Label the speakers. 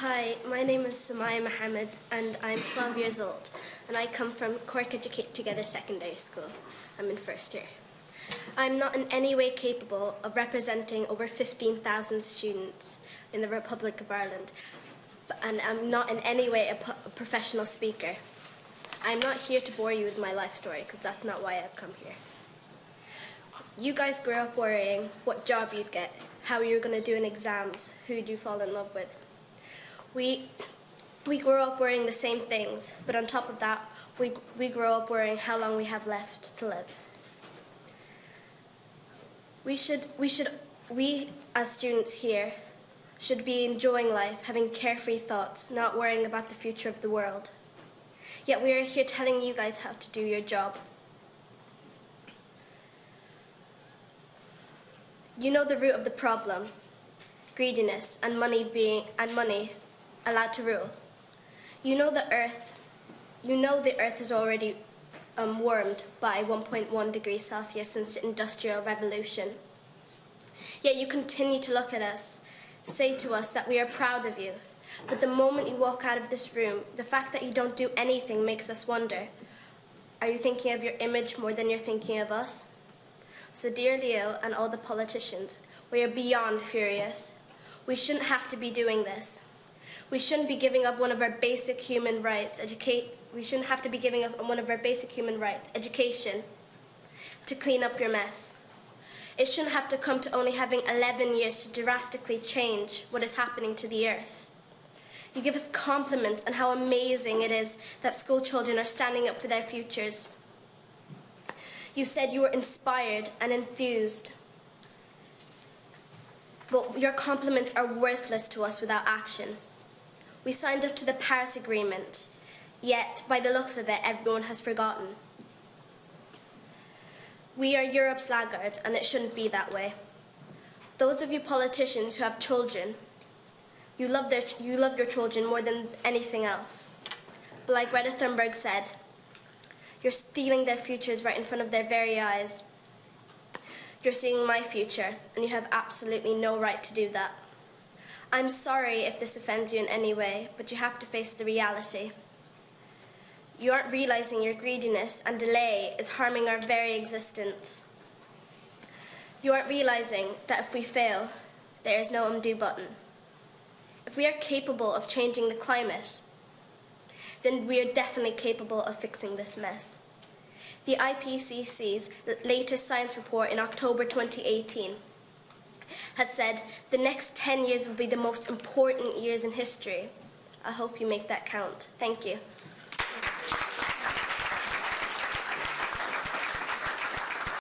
Speaker 1: Hi, my name is Sumaya Mohammed and I'm 12 years old and I come from Cork Educate Together Secondary School. I'm in first year. I'm not in any way capable of representing over 15,000 students in the Republic of Ireland, and I'm not in any way a professional speaker. I'm not here to bore you with my life story because that's not why I've come here. You guys grew up worrying what job you'd get, how you were going to do in exams, who'd you fall in love with. We grew up worrying the same things, but on top of that, we grew up worrying how long we have left to live. We as students here should be enjoying life, having carefree thoughts, not worrying about the future of the world. Yet we are here telling you guys how to do your job. You know the root of the problem, greediness and money allowed to rule. You know the earth is already warmed by 1.1 degrees Celsius since the Industrial Revolution. Yet you continue to look at us, say to us that we are proud of you. But the moment you walk out of this room, the fact that you don't do anything makes us wonder, are you thinking of your image more than you're thinking of us? So dear Leo and all the politicians, we are beyond furious. We shouldn't have to be doing this. We shouldn't be giving up one of our basic human rights, education, to clean up your mess. It shouldn't have to come to only having 11 years to drastically change what is happening to the earth. You give us compliments on how amazing it is that school children are standing up for their futures. You said you were inspired and enthused. But your compliments are worthless to us without action. We signed up to the Paris Agreement, yet, by the looks of it, everyone has forgotten. We are Europe's laggards, and it shouldn't be that way. Those of you politicians who have children, you love your children more than anything else. But like Greta Thunberg said, you're stealing their futures right in front of their very eyes. You're seeing my future, and you have absolutely no right to do that. I'm sorry if this offends you in any way, but you have to face the reality. You aren't realizing your greediness and delay is harming our very existence. You aren't realizing that if we fail, there is no undo button. If we are capable of changing the climate, then we are definitely capable of fixing this mess. The IPCC's latest science report in October 2018 has said the next 10 years will be the most important years in history. I hope you make that count. Thank you.